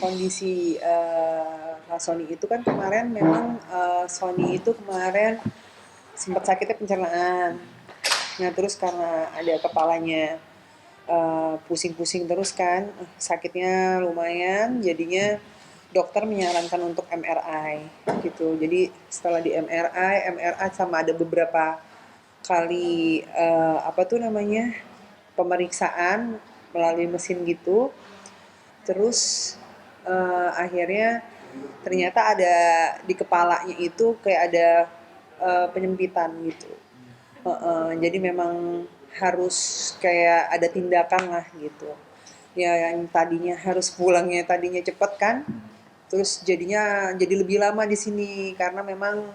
kondisi Sony itu kan kemarin memang Sony itu kemarin sempat sakitnya pencernaan. Nah terus karena ada kepalanya pusing-pusing terus kan, sakitnya lumayan, jadinya dokter menyarankan untuk MRI gitu. Jadi setelah di MRI sama ada beberapa kali apa tuh namanya pemeriksaan melalui mesin gitu. Terus akhirnya ternyata ada di kepalanya itu kayak ada penyempitan gitu. Jadi memang harus kayak ada tindakan lah gitu. Ya yang tadinya harus pulangnya tadinya cepet kan, terus jadinya jadi lebih lama di sini karena memang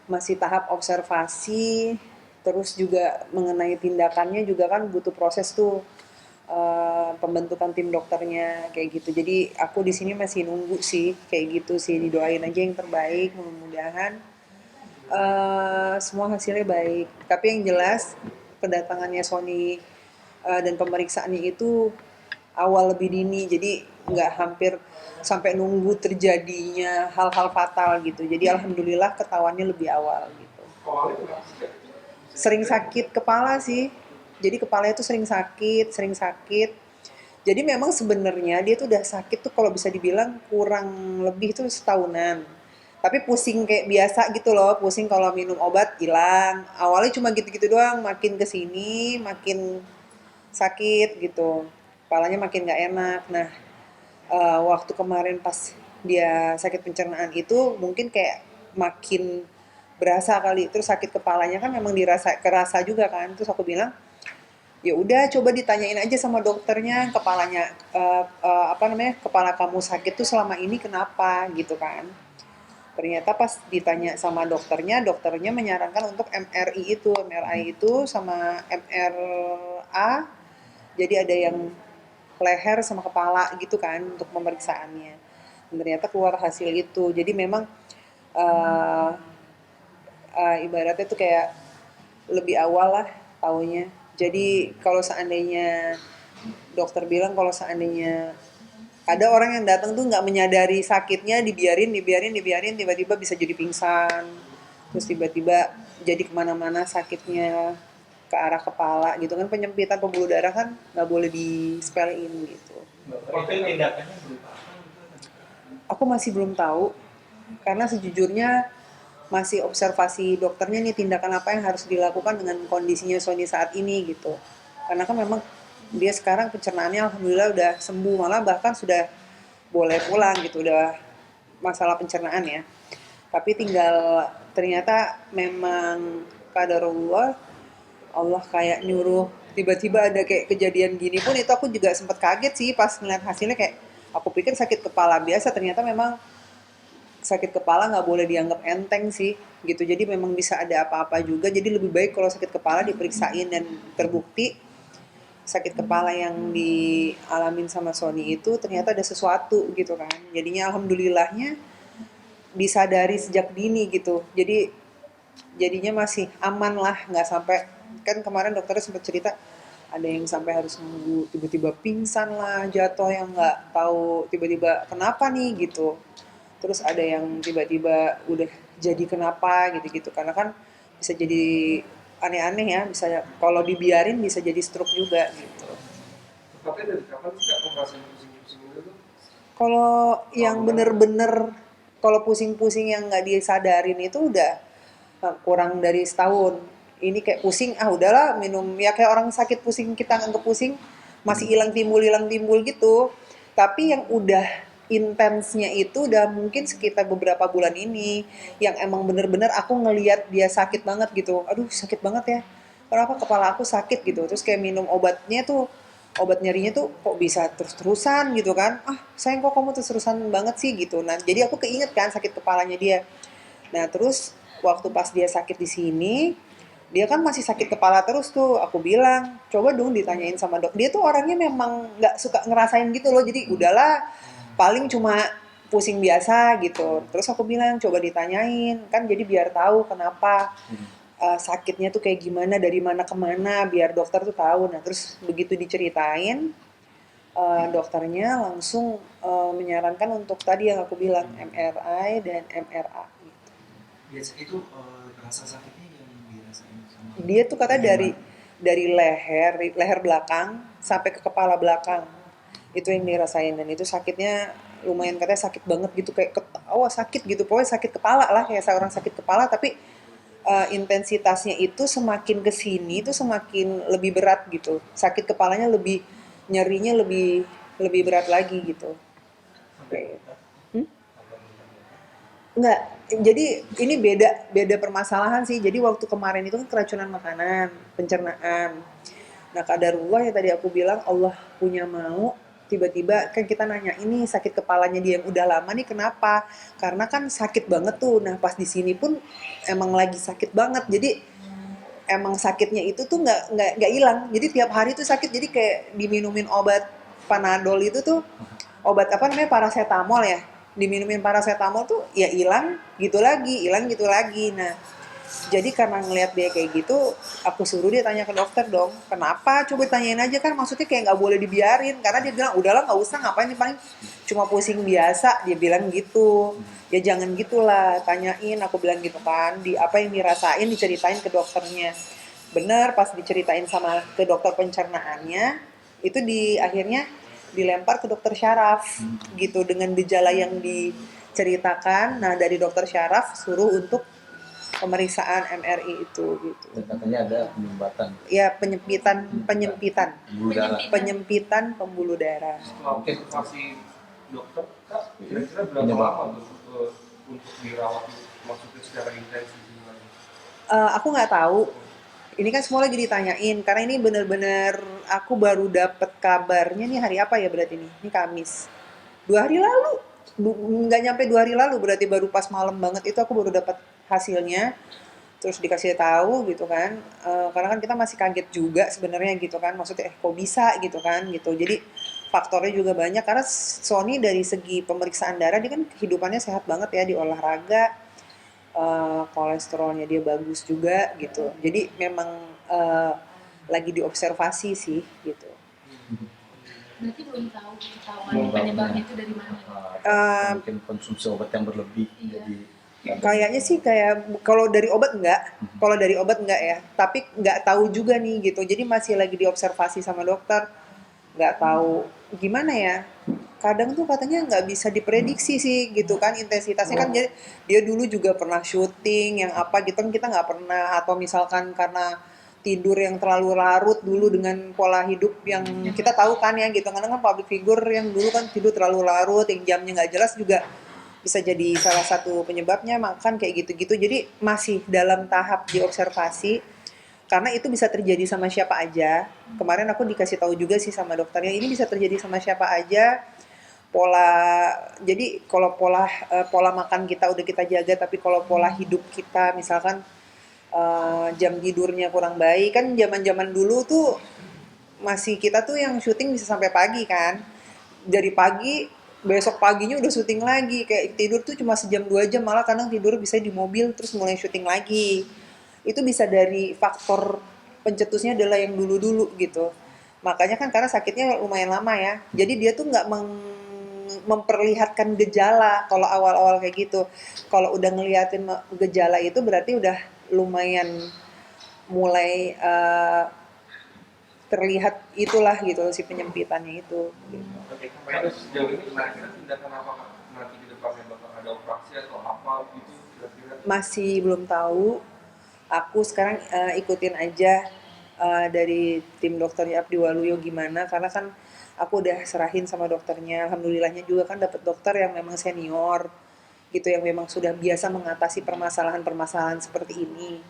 masih tahap observasi, terus juga mengenai tindakannya juga kan butuh proses tuh pembentukan tim dokternya kayak gitu. Jadi aku di sini masih nunggu sih kayak gitu sih, didoain aja yang terbaik, mudah-mudahan semua hasilnya baik. Tapi yang jelas kedatangannya Sony dan pemeriksaannya itu awal lebih dini, jadi nggak hampir sampai nunggu terjadinya hal-hal fatal gitu. Jadi alhamdulillah ketahuannya lebih awal gitu. Sering sakit kepala sih. Jadi kepalanya tuh sering sakit. Jadi memang sebenarnya dia tuh udah sakit tuh kalau bisa dibilang kurang lebih tuh setahunan. Tapi pusing kayak biasa gitu loh, pusing kalau minum obat hilang. Awalnya cuma gitu-gitu doang, makin kesini makin sakit gitu. Kepalanya makin nggak enak. Nah, waktu kemarin pas dia sakit pencernaan itu mungkin kayak makin berasa kali, terus sakit kepalanya kan memang kerasa juga kan, terus aku bilang ya udah coba ditanyain aja sama dokternya kepalanya apa namanya kepala kamu sakit tuh selama ini kenapa gitu kan. Ternyata pas ditanya sama dokternya menyarankan untuk MRI itu sama MRA, jadi ada yang leher sama kepala gitu kan untuk pemeriksaannya. Dan ternyata keluar hasil itu. Jadi memang uh, ibaratnya tuh kayak lebih awal lah taunya. Jadi kalau seandainya dokter bilang kalau seandainya ada orang yang datang tuh nggak menyadari sakitnya, dibiarin, tiba-tiba bisa jadi pingsan, terus tiba-tiba jadi kemana-mana sakitnya ke arah kepala gitu kan, penyempitan pembuluh darah kan nggak boleh di-spellin gitu. Itu tindakannya berupa Aku masih belum tahu karena sejujurnya masih observasi dokternya nih tindakan apa yang harus dilakukan dengan kondisinya Sony saat ini gitu. Karena kan memang dia sekarang pencernaannya alhamdulillah udah sembuh, malah bahkan sudah boleh pulang gitu, udah masalah pencernaan ya. Tapi tinggal ternyata memang kadarullah, Allah kayak nyuruh tiba-tiba ada kayak kejadian gini pun itu aku juga sempat kaget sih pas ngeliat hasilnya, kayak aku pikir sakit kepala biasa, ternyata memang sakit kepala nggak boleh dianggap enteng sih gitu. Jadi memang bisa ada apa-apa juga. Jadi lebih baik kalau sakit kepala diperiksain dan terbukti sakit kepala yang dialamin sama Sony itu ternyata ada sesuatu gitu kan. Jadinya alhamdulillahnya disadari sejak dini gitu. Jadinya masih aman lah, nggak sampai, kan kemarin dokternya sempat cerita ada yang sampai harus nunggu tiba-tiba pingsan lah, jatuh yang nggak tahu tiba-tiba kenapa nih gitu. Terus ada yang tiba-tiba udah jadi kenapa gitu-gitu, karena kan bisa jadi aneh-aneh ya, bisa kalau dibiarin bisa jadi stroke juga gitu. Tapi dari kapan sih Kak ngerasain pusing-pusing itu tuh? Kalau Tahun yang berapa? bener-bener, kalau pusing-pusing yang nggak disadarin itu udah kurang dari setahun. Ini kayak pusing, ah udahlah minum, ya kayak orang sakit pusing kita nganggep pusing, masih hilang timbul gitu. Tapi yang udah intensnya itu udah mungkin sekitar beberapa bulan ini, yang emang bener-bener aku ngeliat dia sakit banget gitu. Aduh sakit banget ya. Kenapa kepala aku sakit gitu. Terus kayak minum obatnya tuh, obat nyerinya tuh kok bisa terus-terusan gitu kan. Ah sayang kok kamu terus-terusan banget sih gitu. Nah jadi aku keinget kan sakit kepalanya dia. Nah, terus waktu pas dia sakit di sini, dia kan masih sakit kepala terus tuh. Aku bilang, coba dong ditanyain sama dok. Dia tuh orangnya memang nggak suka ngerasain gitu loh. Jadi udahlah, paling cuma pusing biasa gitu. Terus aku bilang, coba ditanyain. Kan jadi biar tahu kenapa sakitnya tuh kayak gimana, dari mana ke mana, biar dokter tuh tahu. Nah, terus begitu diceritain, dokternya langsung menyarankan untuk tadi yang aku bilang MRI dan MRA gitu. Biasa itu rasa sakitnya yang dirasain sama Dia tuh katanya bagian dari mana? leher belakang sampai ke kepala belakang itu yang dirasain, dan itu sakitnya lumayan, katanya sakit banget gitu, kayak ketawa sakit gitu, pokoknya sakit kepala lah, kayak seorang sakit kepala, tapi intensitasnya itu semakin kesini itu semakin lebih berat gitu, sakit kepalanya lebih, nyerinya lebih lebih berat lagi gitu. Sampai Kayak muntah, hmm? sampai muntah. Enggak, jadi ini beda beda permasalahan sih. Jadi waktu kemarin itu kan keracunan makanan, pencernaan. Nah, kadarullah yang tadi aku bilang Allah punya mau, tiba-tiba kan kita nanya ini sakit kepalanya dia yang udah lama nih kenapa? Karena kan sakit banget tuh. Nah, pas di sini pun emang lagi sakit banget. Jadi emang sakitnya itu tuh nggak hilang. Jadi tiap hari tuh sakit. Jadi kayak diminumin obat Panadol itu tuh, obat apa namanya, paracetamol ya. Diminumin paracetamol tuh ya hilang gitu lagi. Nah, jadi karena ngelihat dia kayak gitu, aku suruh dia tanya ke dokter dong, kenapa? Coba tanyain aja, kan maksudnya kayak nggak boleh dibiarin, karena dia bilang udahlah nggak usah, ngapain nih, paling cuma pusing biasa, dia bilang gitu. Ya jangan gitulah, tanyain, aku bilang gitu kan, di apa yang dirasain diceritain ke dokternya. Bener, pas diceritain sama ke dokter pencernaannya, itu di akhirnya dilempar ke dokter syaraf gitu dengan gejala yang diceritakan. Nah, dari dokter syaraf suruh untuk pemeriksaan MRI itu gitu. Dan katanya ada penyumbatan Ya penyempitan penyempitan bulu darah. penyempitan pembuluh darah. Setelah observasi dokter, Kak, kira-kira berapa Penyebab. lama tuh untuk dirawat, maksudnya secara intensif gimana? Aku nggak tahu. Ini kan semua lagi ditanyain karena ini bener-bener aku baru dapet kabarnya nih hari apa ya berarti ini? Ini Kamis. 2 hari lalu. Nggak nyampe 2 hari lalu, berarti baru pas malam banget itu aku baru dapat hasilnya. Terus dikasih tahu gitu kan. Karena kan kita masih kaget juga sebenarnya gitu kan. Maksudnya kok bisa gitu kan gitu. Jadi faktornya juga banyak karena Sony dari segi pemeriksaan darah dia kan kehidupannya sehat banget ya, di olahraga, kolesterolnya dia bagus juga gitu. Jadi memang lagi diobservasi sih gitu. Berarti belum tahu ketahuan Belum tahu. penyebabnya itu dari mana? Mungkin konsumsi obat yang berlebih. Iya. Jadi Kayaknya sih kayak kalau dari obat enggak, kalau dari obat enggak ya. Tapi nggak tahu juga nih gitu. Jadi masih lagi diobservasi sama dokter. Nggak tahu gimana ya. Kadang tuh katanya nggak bisa diprediksi sih gitu kan intensitasnya kan. Jadi dia dulu juga pernah syuting yang apa gitu kan, kita nggak pernah. Atau misalkan karena tidur yang terlalu larut dulu dengan pola hidup yang kita tahu kan ya gitu, karena kan public figure yang dulu kan tidur terlalu larut yang jamnya nggak jelas juga bisa jadi salah satu penyebabnya, makan kayak gitu-gitu. Jadi masih dalam tahap diobservasi karena itu bisa terjadi sama siapa aja. Kemarin aku dikasih tahu juga sih sama dokternya, ini bisa terjadi sama siapa aja. Pola, jadi kalau pola makan kita udah kita jaga, tapi kalau pola hidup kita misalkan jam tidurnya kurang baik, kan zaman-zaman dulu tuh masih kita tuh yang syuting bisa sampai pagi kan, dari pagi besok paginya udah syuting lagi, kayak tidur tuh cuma sejam 2 jam, malah kadang tidur bisa di mobil terus mulai syuting lagi. Itu bisa dari faktor pencetusnya adalah yang dulu-dulu gitu. Makanya kan karena sakitnya lumayan lama ya, jadi dia tuh nggak memperlihatkan gejala kalau awal-awal kayak gitu. Kalau udah ngeliatin gejala itu berarti udah lumayan mulai terlihat itulah gitu si penyempitannya itu gitu. Oke, sampai sejauh ini kira-kira tindakan apa, Kak? Nanti ke depannya bakal ada operasi atau apa gitu kira-kira? Masih belum tahu. Aku sekarang ikutin aja dari tim dokternya Abdi Waluyo gimana, karena kan aku udah serahin sama dokternya. Alhamdulillahnya juga kan dapet dokter yang memang senior gitu, yang memang sudah biasa mengatasi permasalahan-permasalahan seperti ini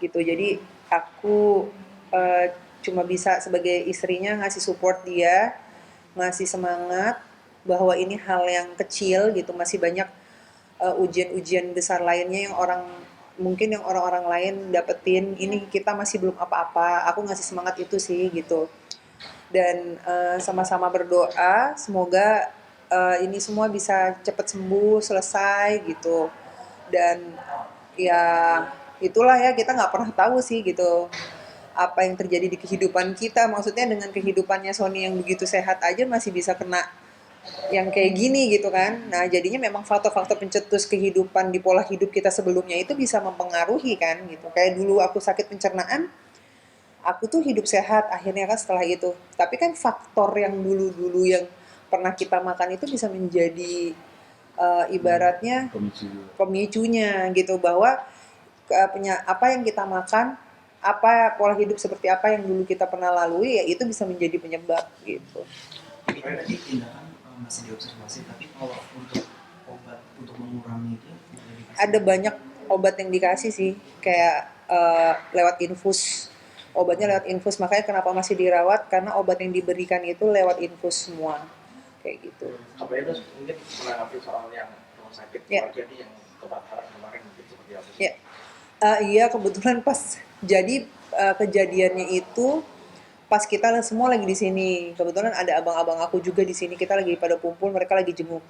gitu. Jadi aku eh, cuma bisa sebagai istrinya ngasih support dia, ngasih semangat bahwa ini hal yang kecil gitu, masih banyak ujian-ujian besar lainnya yang orang-orang lain dapetin, ini kita masih belum apa-apa. Aku ngasih semangat itu sih gitu, dan sama-sama berdoa semoga ini semua bisa cepat sembuh, selesai gitu. Dan ya itulah ya, kita nggak pernah tahu sih gitu apa yang terjadi di kehidupan kita. Maksudnya dengan kehidupannya Sony yang begitu sehat aja masih bisa kena yang kayak gini gitu kan. Nah, jadinya memang faktor-faktor pencetus kehidupan di pola hidup kita sebelumnya itu bisa mempengaruhi kan gitu. Kayak dulu aku sakit pencernaan, aku tuh hidup sehat akhirnya kan setelah itu. Tapi kan faktor yang dulu-dulu yang pernah kita makan itu bisa menjadi ibaratnya Komisi pemicunya gitu, bahwa apa yang kita makan, apa pola hidup seperti apa yang dulu kita pernah lalui, ya itu bisa menjadi penyebab gitu. Tapi tadi tindakan masih diobservasi, tapi kalau untuk obat untuk mengurangi itu udah dikasih? Ada banyak obat yang dikasih sih, kayak lewat infus. Obatnya lewat infus, makanya kenapa masih dirawat, karena obat yang diberikan itu lewat infus semua. Kayak gitu. Apa itu mungkin menanggapi soal yang rumah sakit Ya. jadi yang kebakaran kemarin mungkin seperti apa? Ya. Iya, kebetulan pas jadi kejadiannya itu pas kita semua lagi di sini. Kebetulan ada abang-abang aku juga di sini. Kita lagi pada kumpul, mereka lagi jenguk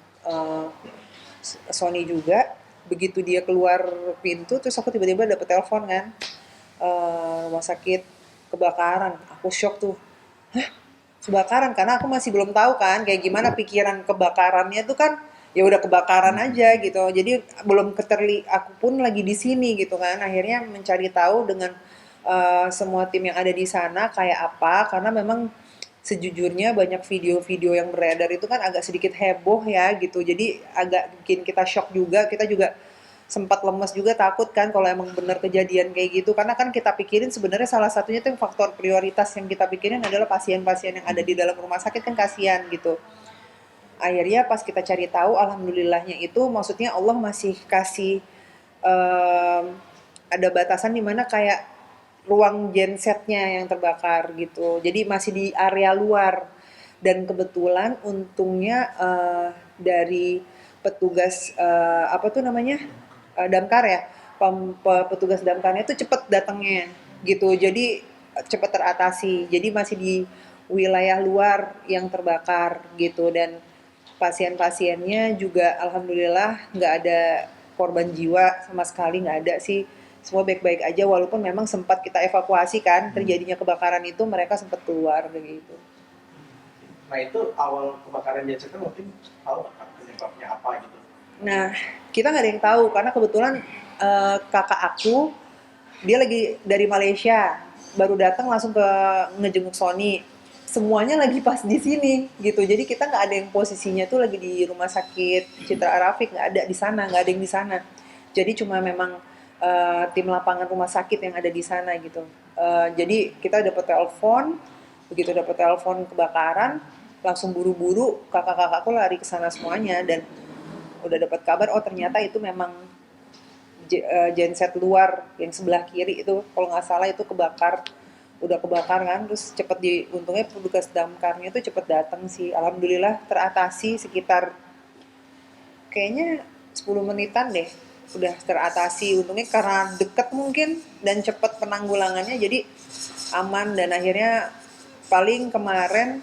Sony juga. Begitu dia keluar pintu, terus aku tiba-tiba dapet telepon kan, rumah sakit kebakaran. Aku shock tuh. Kebakaran, karena aku masih belum tahu kan kayak gimana pikiran kebakarannya tuh kan, ya udah kebakaran aja gitu. Jadi belum aku pun lagi di sini gitu kan. Akhirnya mencari tahu dengan semua tim yang ada di sana kayak apa, karena memang sejujurnya banyak video-video yang beredar itu kan agak sedikit heboh ya gitu. Jadi agak bikin kita shock juga. Kita juga sempat lemes juga, takut kan kalau emang benar kejadian kayak gitu, karena kan kita pikirin sebenarnya salah satunya tuh yang faktor prioritas yang kita pikirin adalah pasien-pasien yang ada di dalam rumah sakit kan, kasihan gitu. Akhirnya pas kita cari tahu, alhamdulillahnya itu maksudnya Allah masih kasih ada batasan di mana kayak ruang gensetnya yang terbakar gitu, jadi masih di area luar. Dan kebetulan untungnya dari petugas apa tuh namanya, damkar ya, petugas damkarnya itu cepet datangnya gitu, jadi cepet teratasi. Jadi masih di wilayah luar yang terbakar gitu, dan pasien-pasiennya juga alhamdulillah nggak ada korban jiwa sama sekali, nggak ada sih, semua baik-baik aja. Walaupun memang sempat kita evakuasi kan, terjadinya kebakaran itu mereka sempat keluar begitu. Nah itu awal kebakaran genset kan mungkin tahu nggak penyebabnya apa gitu? Nah, kita nggak ada yang tahu karena kebetulan kakak aku dia lagi dari Malaysia, baru datang langsung ke ngejenguk Sony. Semuanya lagi pas di sini gitu. Jadi kita nggak ada yang posisinya tuh lagi di rumah sakit Citra Arafik, nggak ada di sana, nggak ada yang di sana. Jadi cuma memang tim lapangan rumah sakit yang ada di sana gitu. Jadi kita dapat telepon, begitu dapat telepon kebakaran, langsung buru-buru kakak-kakakku lari ke sana semuanya, dan udah dapat kabar, oh ternyata itu memang genset luar yang sebelah kiri itu kalau nggak salah itu kebakar, udah kebakar kan. Terus cepet untungnya petugas damkarnya itu cepet datang sih, alhamdulillah teratasi sekitar kayaknya 10 menitan deh, udah teratasi. Untungnya karena deket mungkin dan cepet penanggulangannya, jadi aman. Dan akhirnya paling kemarin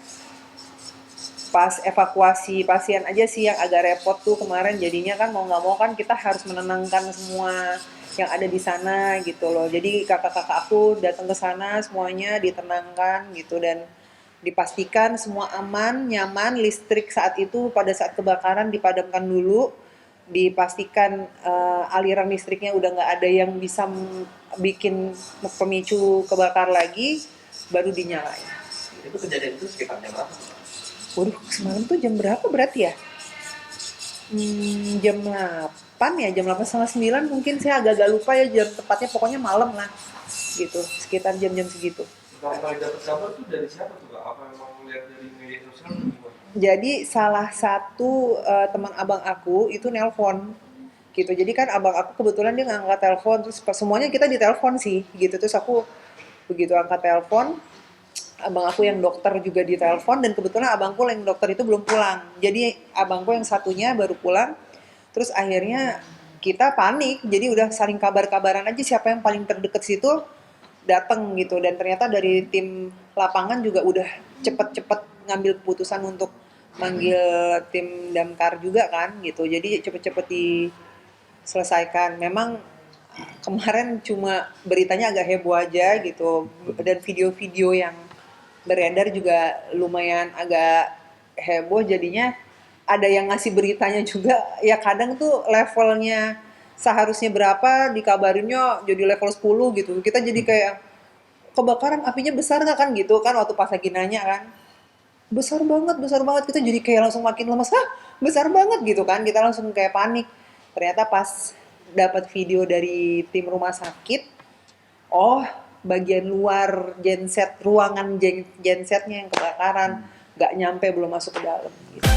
pas evakuasi pasien aja sih yang agak repot tuh kemarin, jadinya kan mau nggak mau kan kita harus menenangkan semua yang ada di sana gitu loh. Jadi kakak-kakak aku datang ke sana semuanya ditenangkan gitu, dan dipastikan semua aman, nyaman. Listrik saat itu pada saat kebakaran dipadamkan dulu, dipastikan aliran listriknya udah nggak ada yang bisa bikin pemicu kebakar lagi, baru dinyalain. Itu kejadian itu sekitar jam berapa? Waduh, semalam tuh jam berapa berarti ya? Jam 8 ya, jam 8:30 mungkin, saya agak-agak lupa ya jam tepatnya, pokoknya malam lah gitu, sekitar jam-jam segitu. Pertama kali dapat kabar tuh dari siapa tuh Kak? Apa memang lihat dari media sosial atau gimana? Jadi salah satu teman abang aku itu nelpon gitu. Jadi kan abang aku kebetulan dia ngangkat telepon, terus semuanya kita ditelepon sih gitu. Terus aku begitu angkat telepon, abang aku yang dokter juga ditelepon, dan kebetulan abangku yang dokter itu belum pulang. Jadi abangku yang satunya baru pulang. Terus akhirnya kita panik, jadi udah saling kabar-kabaran aja siapa yang paling terdekat situ datang gitu. Dan ternyata dari tim lapangan juga udah cepet-cepet ngambil keputusan untuk manggil tim damkar juga kan gitu. Jadi cepet-cepet diselesaikan. Memang kemarin cuma beritanya agak heboh aja gitu, dan video-video yang beredar juga lumayan agak heboh, jadinya ada yang ngasih beritanya juga ya kadang tuh levelnya seharusnya berapa dikabarinnya jadi level 10 gitu, kita jadi kayak kebakaran apinya besar nggak kan gitu kan, waktu pas lagi nanya kan besar banget, kita jadi kayak langsung makin lemes, hah besar banget gitu kan, kita langsung kayak panik. Ternyata pas dapat video dari tim rumah sakit, oh bagian luar genset, ruangan gensetnya yang kebakaran, nggak nyampe, belum masuk ke dalam gitu.